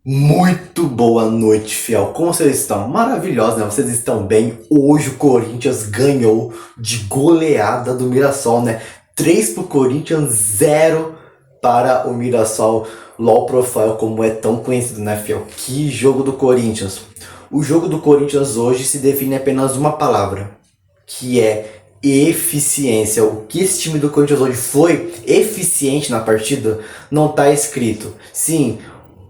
Muito boa noite, fiel. Como vocês estão? Maravilhosos, né? Vocês estão bem? Hoje o Corinthians ganhou de goleada do Mirassol, né? 3 pro Corinthians, 0 para o Mirassol. Low profile, como é tão conhecido, né, fiel? Que jogo do Corinthians. O jogo do Corinthians hoje se define apenas uma palavra, que é eficiência. O que esse time do Corinthians hoje foi eficiente na partida não está escrito. Sim,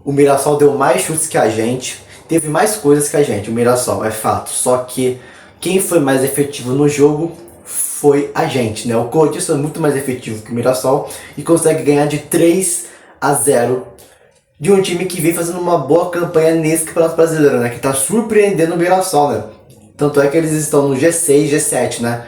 o Mirassol deu mais chutes que a gente, teve mais coisas que a gente, o Mirassol, é fato. Só que quem foi mais efetivo no jogo foi a gente, né? O Corinthians foi muito mais efetivo que o Mirassol e consegue ganhar de 3-0 de um time que vem fazendo uma boa campanha nesse Campeonato Brasileiro, né? Que tá surpreendendo o Mirassol, né? Tanto é que eles estão no G6, G7, né?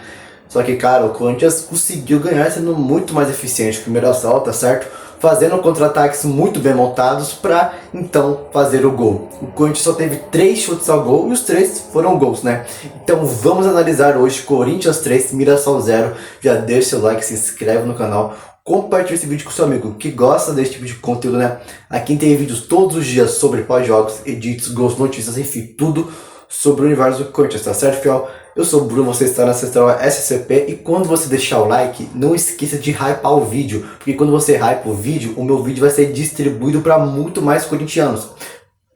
Só que, cara, o Corinthians conseguiu ganhar sendo muito mais eficiente que o Mirassol, tá certo? Fazendo contra-ataques muito bem montados para então fazer o gol. O Corinthians só teve 3 chutes ao gol e os 3 foram gols, né? Então vamos analisar hoje Corinthians 3, Mirassol 0. Já deixa seu like, se inscreve no canal, compartilhe esse vídeo com seu amigo que gosta desse tipo de conteúdo, né? Aqui tem vídeos todos os dias sobre pós-jogos, edits, gols, notícias, enfim, tudo sobre o universo do Corinthians, tá certo, fiel? Eu sou o Bruno, você está na Ancestral SCP e quando você deixar o like, não esqueça de hypar o vídeo, porque quando você hypa o vídeo, o meu vídeo vai ser distribuído para muito mais corintianos,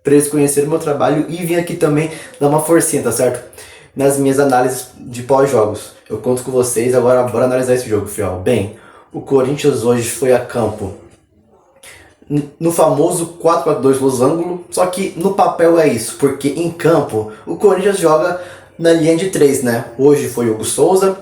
para eles conhecerem o meu trabalho e vir aqui também dar uma forcinha, tá certo? Nas minhas análises de pós-jogos. Eu conto com vocês, agora bora analisar esse jogo, fiel. Bem, o Corinthians hoje foi a campo no famoso 4-4-2 losango, só que no papel é isso, porque em campo o Corinthians joga na linha de 3, né? Hoje foi o Hugo Souza,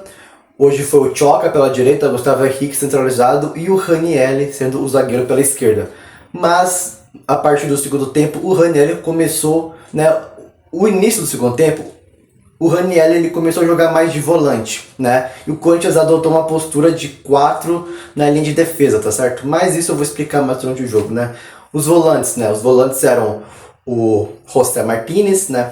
hoje foi o Choca pela direita, Gustavo Henrique centralizado e o Ranieri sendo o zagueiro pela esquerda. Mas a partir do segundo tempo o Ranieri começou, né? O início do segundo tempo o Ranieri ele começou a jogar mais de volante, né? E o Corinthians adotou uma postura de 4 na linha de defesa, tá certo? Mas isso eu vou explicar mais durante o jogo, né? Os volantes, né? Os volantes eram o José Martínez, né?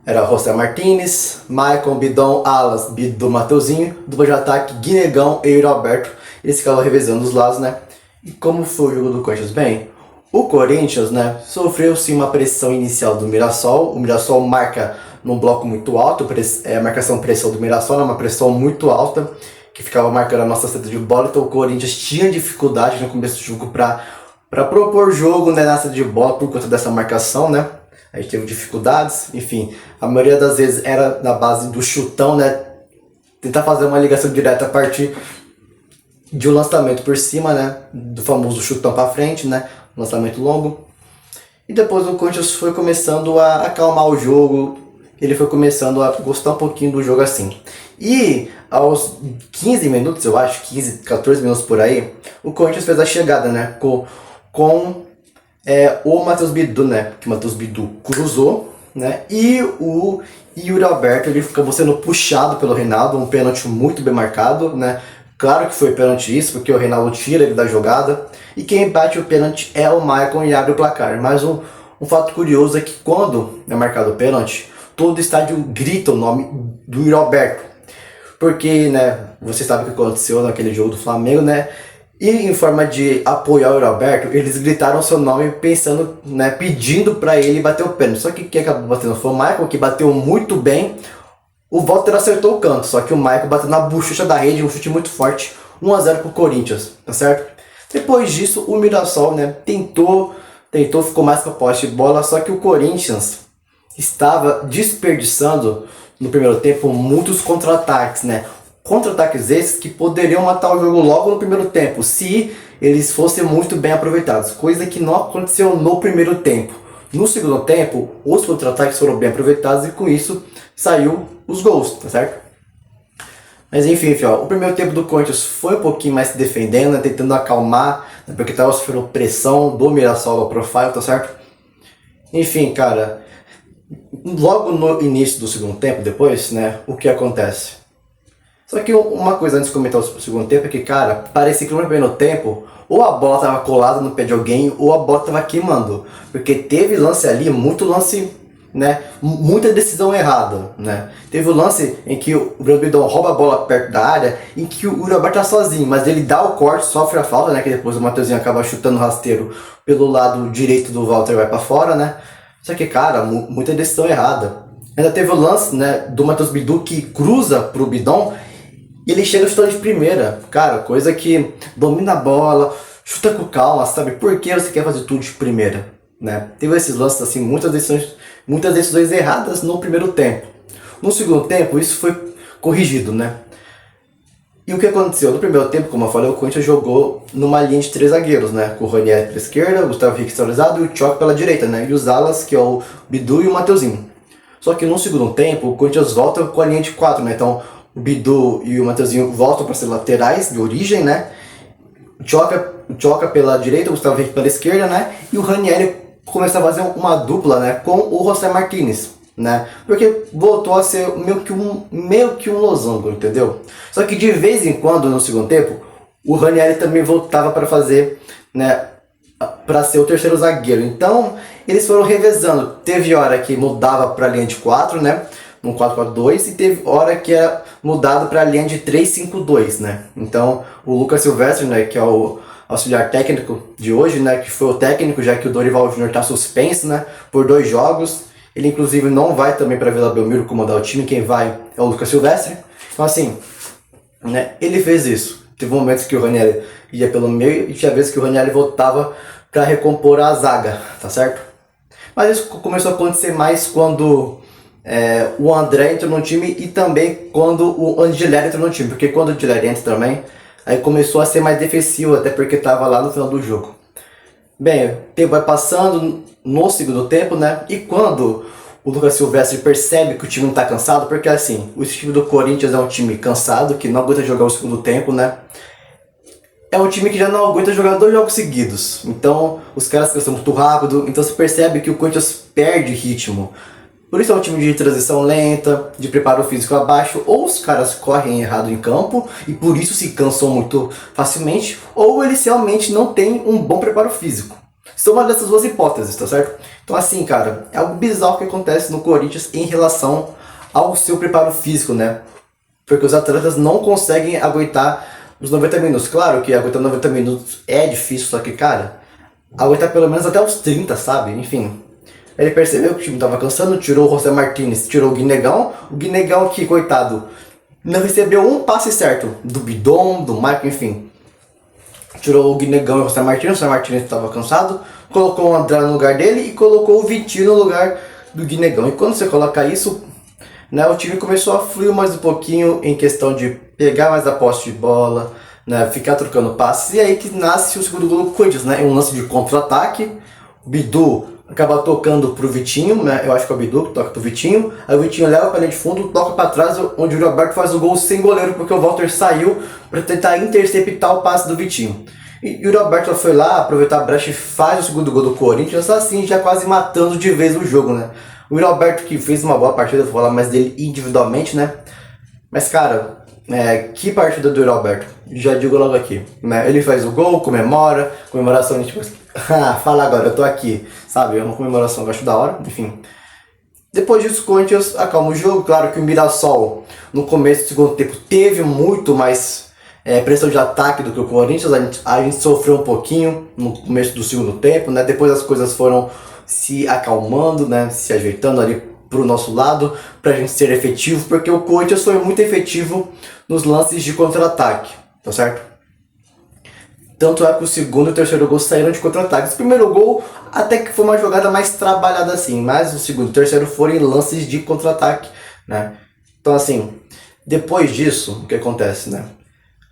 Era José Martínez, Maicon, Bidon, Alas, Bidu, Mateuzinho, dupla de ataque, Guinegão e Yuri Alberto. Eles ficavam revezando os lados, né? E como foi o jogo do Corinthians? Bem, o Corinthians, né, sofreu sim uma pressão inicial do Mirassol. O Mirassol marca num bloco muito alto, a marcação-pressão do Mirassol é uma pressão muito alta, que ficava marcando a nossa saída de bola, então o Corinthians tinha dificuldade no começo do jogo para propor jogo, né, na saída de bola por conta dessa marcação, né? A gente teve dificuldades, enfim, a maioria das vezes era na base do chutão, né? Tentar fazer uma ligação direta a partir de um lançamento por cima, né? Do famoso chutão para frente, né? Lançamento longo. E depois o Corinthians foi começando a acalmar o jogo, ele foi começando a gostar um pouquinho do jogo assim. E aos 15 minutos, eu acho, 15, 14 minutos por aí, o Corinthians fez a chegada, né? Com o Matheus Bidu, né? Que o Matheus Bidu cruzou, né? E o Yuri Alberto, ele acabou sendo puxado pelo Reinaldo, um pênalti muito bem marcado, né? Claro que foi pênalti isso, porque o Reinaldo tira ele da jogada. E quem bate o pênalti é o Maicon e abre o placar. Mas um fato curioso é que quando é marcado o pênalti, todo o estádio grita o nome do Yuri Alberto. Porque, né, você sabe o que aconteceu naquele jogo do Flamengo, né? E em forma de apoiar o Yuri Alberto, eles gritaram seu nome pensando, né, pedindo para ele bater o pênalti. Só que quem acabou batendo foi o Maicon, que bateu muito bem. O Walter acertou o canto, só que o Maicon bateu na bochecha da rede, um chute muito forte, 1-0 pro Corinthians, tá certo? Depois disso, o Mirassol, né, tentou, ficou mais com a posse de bola, só que o Corinthians estava desperdiçando no primeiro tempo muitos contra-ataques, né? Contra-ataques esses que poderiam matar o jogo logo no primeiro tempo, se eles fossem muito bem aproveitados, coisa que não aconteceu no primeiro tempo. No segundo tempo, os contra-ataques foram bem aproveitados e com isso saiu os gols, tá certo? Mas enfim, o primeiro tempo do Corinthians foi um pouquinho mais se defendendo, né, tentando acalmar, né, porque estava sofrendo pressão do Mirassol ao profile, tá certo? Enfim, cara, logo no início do segundo tempo, depois, né, o que acontece? Só que uma coisa antes de comentar o segundo tempo é que, cara, parecia que no primeiro tempo ou a bola tava colada no pé de alguém ou a bola tava queimando. Porque teve lance ali, muito lance né? Muita decisão errada, né? Teve o lance em que o Brandon Bidon rouba a bola perto da área, em que o Yuri Alberto tá sozinho, mas ele dá o corte, sofre a falta, né? Que depois o Mateuzinho acaba chutando o rasteiro pelo lado direito do Walter, vai pra fora, né? Só que, cara, muita decisão errada. Ainda teve o lance, né, do Matheus Bidu que cruza pro Bidon e ele chega chutando de primeira. Cara, coisa que domina a bola, chuta com calma, sabe? Por que você quer fazer tudo de primeira, né? Teve esses lances, assim, muitas decisões erradas no primeiro tempo. No segundo tempo, isso foi corrigido, né? E o que aconteceu? No primeiro tempo, como eu falei, o Corinthians jogou numa linha de 3 zagueiros, né? Com o Ranieri pela esquerda, o Gustavo Henrique centralizado e o Tchoc pela direita, né? E os alas, que é o Bidu e o Mateuzinho. Só que no segundo tempo, o Corinthians volta com a linha de 4, né? Então, o Bidu e o Mateuzinho voltam para ser laterais de origem, né? O Tchoca pela direita, o Gustavo Henrique pela esquerda, né? E o Ranieri começou a fazer uma dupla, né? Com o José Martínez, né? Porque voltou a ser meio que um losango, entendeu? Só que de vez em quando, no segundo tempo, o Ranieri também voltava para fazer, né? Para ser o terceiro zagueiro. Então, eles foram revezando. Teve hora que mudava para a linha de 4, né? No 4-4-2, e teve hora que era mudado para a linha de 3-5-2, né? Então, o Lucas Silvestre, né, que é o auxiliar técnico de hoje, né, que foi o técnico, já que o Dorival Júnior está suspenso, né, por 2 jogos. Ele, inclusive, não vai também para Vila Belmiro comandar o time, quem vai é o Lucas Silvestre. Então, assim, né, ele fez isso. Teve momentos que o Ranieri ia pelo meio e tinha vezes que o Ranieri voltava para recompor a zaga, tá certo? Mas isso começou a acontecer mais quando o André entrou no time e também quando o Angileri entrou no time. Porque quando o Angileri entra também, aí começou a ser mais defensivo, até porque estava lá no final do jogo. Bem, o tempo vai passando no segundo tempo, né? E quando o Lucas Silvestre percebe que o time não está cansado, porque assim, o time do Corinthians é um time cansado, que não aguenta jogar o segundo tempo, né? É um time que já não aguenta jogar 2 jogos seguidos. Então, os caras cansam muito rápido. Então, você percebe que o Corinthians perde ritmo. Por isso é um time de transição lenta, de preparo físico abaixo. Ou os caras correm errado em campo e por isso se cansam muito facilmente. Ou eles realmente não têm um bom preparo físico. São uma dessas 2 hipóteses, tá certo? Então, assim, cara, é algo bizarro que acontece no Corinthians em relação ao seu preparo físico, né? Porque os atletas não conseguem aguentar os 90 minutos. Claro que aguentar 90 minutos é difícil, só que, cara, aguentar pelo menos até os 30, sabe? Enfim. Ele percebeu que o time tava cansando, tirou o José Martínez, tirou o Guinegão. O Guinegão que, coitado, não recebeu um passe certo do Bidon, do Michael, enfim. Tirou o Guinegão e o José Martínez estava cansado. Colocou o André no lugar dele e colocou o Vitinho no lugar do Guinegão. E quando você coloca isso, né, o time começou a fluir mais um pouquinho em questão de pegar mais a posse de bola, né, ficar trocando passes. E aí que nasce o segundo gol do Corinthians, né? Um lance de contra-ataque. O Bidu acaba tocando pro Vitinho, né? Eu acho que é o Bidu que toca pro Vitinho. Aí o Vitinho leva pra linha de fundo, toca para trás, onde o Yuri Alberto faz o gol sem goleiro, porque o Walter saiu para tentar interceptar o passe do Vitinho. E o Yuri Alberto foi lá, aproveitar a brecha e faz o segundo gol do Corinthians, assim já quase matando de vez o jogo, né? O Yuri Alberto que fez uma boa partida, vou falar mais dele individualmente, né? Mas, cara, que partida do Yuri Alberto. Já digo logo aqui, né? Ele faz o gol, comemora, comemoração de tipo, fala agora, eu tô aqui, sabe? É uma comemoração que eu acho da hora, enfim. Depois disso, o Corinthians acalma o jogo. Claro que o Mirassol, no começo do segundo tempo, teve muito mais pressão de ataque do que o Corinthians. A gente sofreu um pouquinho no começo do segundo tempo, né? Depois as coisas foram se acalmando, né? Se ajeitando ali pro nosso lado, pra gente ser efetivo, porque o Corinthians foi muito efetivo nos lances de contra-ataque, tá certo? Tanto é que o segundo e o terceiro gol saíram de contra-ataque. O primeiro gol até que foi uma jogada mais trabalhada assim, mas o segundo e o terceiro foram em lances de contra-ataque, né? Então assim, depois disso, o que acontece, né?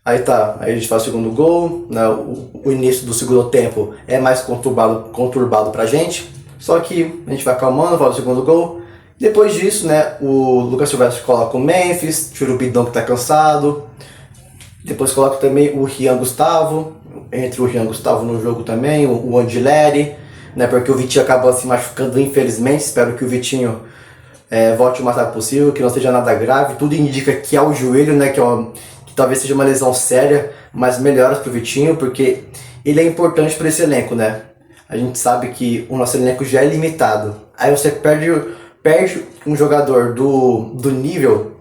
Aí a gente faz o segundo gol, né? O início do segundo tempo é mais conturbado pra gente, só que a gente vai acalmando, faz o segundo gol. Depois disso, né, o Lucas Silvestre coloca o Memphis, tira o Bidão que tá cansado. Depois coloca também o Rian Gustavo, entra o Rian Gustavo no jogo também, o Angileri, né, porque o Vitinho acaba se machucando infelizmente. Espero que o Vitinho volte o mais rápido possível, que não seja nada grave. Tudo indica que é o joelho, né, que talvez seja uma lesão séria, mas melhoras pro Vitinho, porque ele é importante para esse elenco, né. A gente sabe que o nosso elenco já é limitado. Aí você perde perde um jogador do nível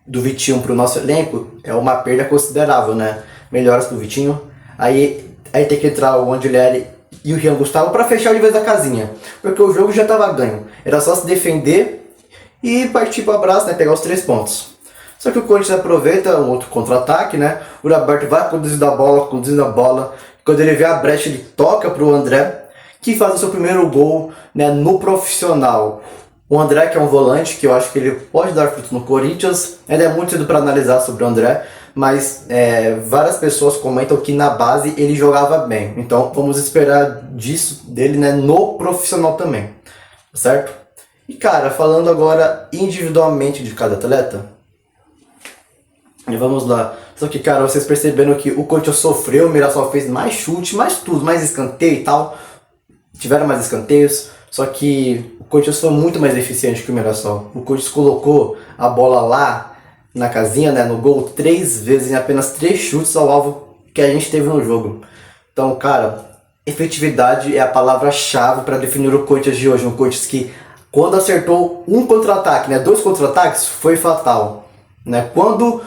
do Vitinho pro nosso elenco, é uma perda considerável, né? Melhoras pro Vitinho. Aí tem que entrar o Angelelli e o Rian Gustavo para fechar de vez a casinha. Porque o jogo já estava ganho. Era só se defender e partir para o abraço, né? Pegar os 3 pontos. Só que o Corinthians aproveita um outro contra-ataque, né? O Roberto vai conduzindo a bola. Quando ele vê a brecha, ele toca pro André, que faz o seu primeiro gol, né, no profissional. O André, que é um volante, que eu acho que ele pode dar fruto no Corinthians. Ainda é muito cedo para analisar sobre o André, mas várias pessoas comentam que na base ele jogava bem. Então vamos esperar disso dele, né, no profissional também, certo? E cara, falando agora individualmente de cada atleta, e vamos lá. Só que cara, vocês perceberam que o Corinthians sofreu, o Mirassol fez mais chute, mais tudo, mais escanteio e tal. Tiveram mais escanteios, só que o Corinthians foi muito mais eficiente que o Mirassol. O Corinthians colocou a bola lá na casinha, né, no gol, 3 vezes em apenas 3 chutes ao alvo que a gente teve no jogo. Então, cara, efetividade é a palavra-chave para definir o Corinthians de hoje. Um Corinthians que, quando acertou um contra-ataque, né, 2 contra-ataques, foi fatal. Né? Quando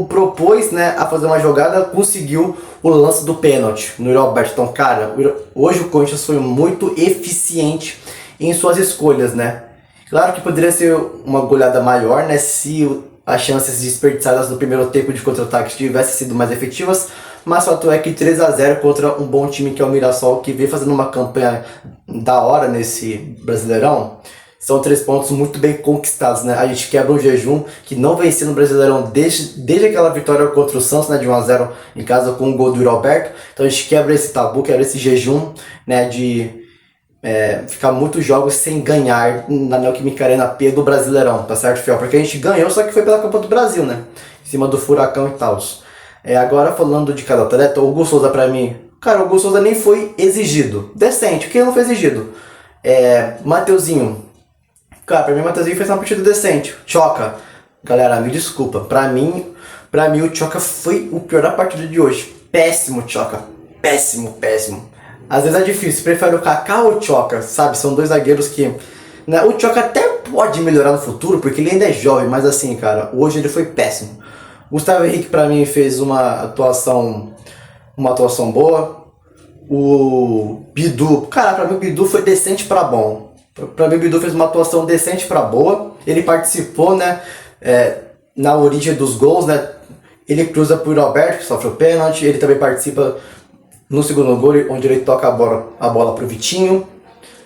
propôs, né, a fazer uma jogada, conseguiu o lance do pênalti no Yuri Alberto. Então, cara, hoje o Corinthians foi muito eficiente em suas escolhas, né? Claro que poderia ser uma goleada maior, né, se as chances desperdiçadas no primeiro tempo de contra-ataque tivessem sido mais efetivas, mas o fato é que 3-0 contra um bom time que é o Mirassol, que vem fazendo uma campanha da hora nesse Brasileirão. São 3 pontos muito bem conquistados, né? A gente quebra um jejum que não vencia no Brasileirão desde aquela vitória contra o Santos, né, de 1-0 em casa com o gol do Yuri Alberto. Então a gente quebra esse tabu, quebra esse jejum, né, de ficar muitos jogos sem ganhar na Neoquímica Arena P do Brasileirão, tá certo, Fiel? Porque a gente ganhou, só que foi pela Copa do Brasil, né? Em cima do Furacão e tal. Agora falando de cada atleta, o Hugo Souza pra mim, cara, o Hugo Souza nem foi exigido. Decente, quem não foi exigido? Mateuzinho. Cara, pra mim o Mateuzinho fez uma partida decente. Tchoca, galera, me desculpa. Pra mim o Tchoca foi o pior da partida de hoje. Péssimo, Tchoca. Péssimo. Às vezes é difícil, prefere o Kaká ou o Tchoca, sabe? São 2 zagueiros que... né? O Tchoca até pode melhorar no futuro, porque ele ainda é jovem, mas assim, cara, hoje ele foi péssimo. Gustavo Henrique, pra mim, fez uma atuação boa. O Bidu, cara, pra mim o Bidu foi decente pra bom. Pra mim o Bidu fez uma atuação decente pra boa. Ele participou, né, na origem dos gols, né. Ele cruza pro Roberto, que sofreu pênalti. Ele também participa no segundo gol, onde ele toca a bola pro Vitinho,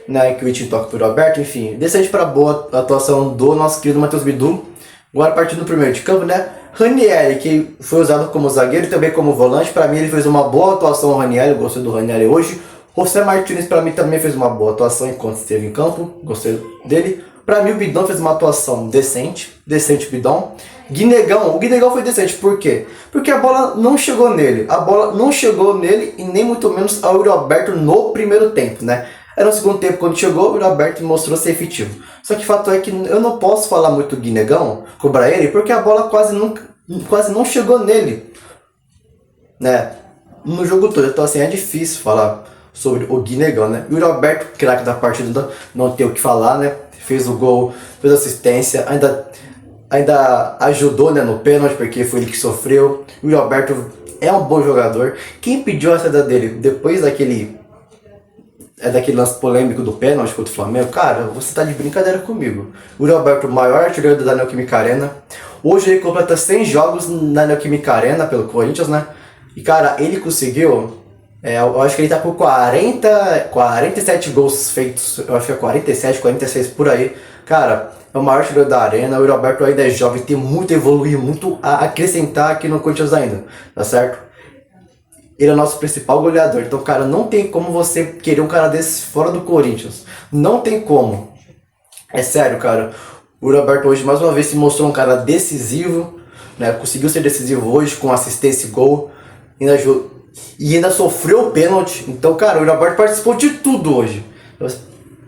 né, que o Vitinho toca pro Roberto. Enfim, decente pra boa a atuação do nosso querido Matheus Bidu. Agora partindo do primeiro de campo, né, Ranieri, que foi usado como zagueiro e também como volante. Pra mim ele fez uma boa atuação, o Ranieri. Eu gostei do Ranieri hoje. José Martínez pra mim também fez uma boa atuação enquanto esteve em campo. Gostei dele. Pra mim o Bidão fez uma atuação decente Bidão. O Guinegão foi decente, por quê? Porque a bola não chegou nele. A bola não chegou nele e nem muito menos ao Yuri Alberto no primeiro tempo, né? Era no segundo tempo quando chegou, o Yuri Alberto mostrou ser efetivo. Só que o fato é que eu não posso falar muito do Guinegão, cobrar ele, porque a bola quase não chegou nele, né? No jogo todo. Então assim, é difícil falar sobre o Guinegão, né? E o Yuri Alberto, craque da partida, não tem o que falar, né? Fez o gol, fez assistência, ainda ajudou, né, no pênalti, porque foi ele que sofreu. O Yuri Alberto é um bom jogador. Quem pediu a saída dele depois daquele lance polêmico do pênalti contra o Flamengo? Cara, você tá de brincadeira comigo. O Yuri Alberto, o maior artilheiro da Neoquímica Arena. Hoje ele completa 100 jogos na Neoquímica Arena pelo Corinthians, né? E cara, ele conseguiu... eu acho que ele tá por 47 gols feitos. Eu acho que é 47, 46 por aí. Cara, é o maior artilheiro da arena. O Yuri Alberto ainda é jovem, tem muito a evoluir, muito a acrescentar aqui no Corinthians ainda, tá certo? Ele é o nosso principal goleador. Então, cara, não tem como você querer um cara desse fora do Corinthians. Não tem como. É sério, cara. O Yuri Alberto hoje mais uma vez se mostrou um cara decisivo, né? Conseguiu ser decisivo hoje com assistência e gol. Ainda sofreu o pênalti. Então, cara, o Yuri Alberto participou de tudo hoje.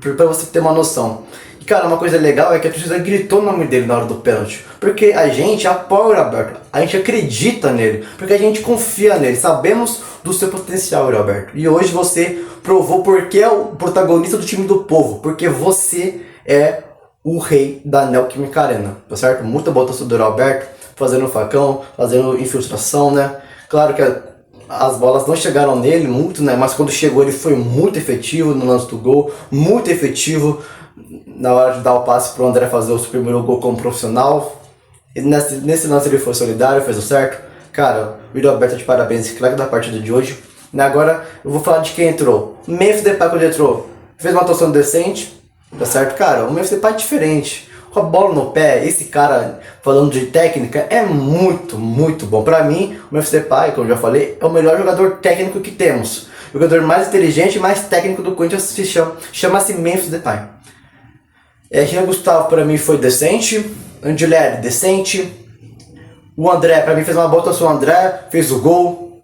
Pra você ter uma noção. E, cara, uma coisa legal é que a torcida gritou o nome dele na hora do pênalti. Porque a gente apoia o Yuri Alberto. A gente acredita nele. Porque a gente confia nele. Sabemos do seu potencial, Yuri Alberto. E hoje você provou porque é o protagonista do time do povo. Porque você é o rei da Neoquímica Arena, tá certo? Muita boa atuação do Alberto, fazendo facão, fazendo infiltração, né? Claro que as bolas não chegaram nele muito, né? Mas quando chegou ele foi muito efetivo no lance do gol, muito efetivo na hora de dar o passe pro André fazer o seu primeiro gol como profissional. E nesse lance ele foi solidário, fez o certo. Cara, o Yuri Alberto de parabéns, craque da partida de hoje. E agora eu vou falar de quem entrou. Memphis Depay quando entrou, fez uma atuação decente, tá certo? Cara, o Memphis Depay é diferente. Com a bola no pé, esse cara, falando de técnica, é muito, muito bom. Pra mim, o Memphis Depay, como eu já falei, é o melhor jogador técnico que temos. O jogador mais inteligente e mais técnico do Corinthians chama-se Memphis Depay. Jean Gustavo pra mim foi decente. Angileri, decente. O André, pra mim, fez uma boa atuação. O André fez o gol.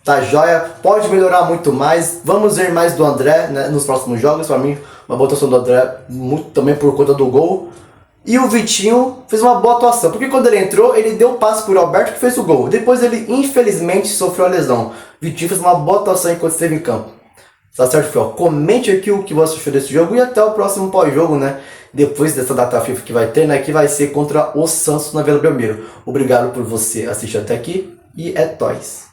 Tá joia. Pode melhorar muito mais. Vamos ver mais do André, né, nos próximos jogos. Pra mim, uma boa atuação do André, muito também por conta do gol. E o Vitinho fez uma boa atuação, porque quando ele entrou, ele deu o passe pro Alberto que fez o gol. Depois ele, infelizmente, sofreu a lesão. O Vitinho fez uma boa atuação enquanto esteve em campo. Tá certo, Fiel? Comente aqui o que você achou desse jogo e até o próximo pós-jogo, né? Depois dessa data FIFA que vai ter, né? Que vai ser contra o Santos na Vila Belmiro. Obrigado por você assistir até aqui e é nóis.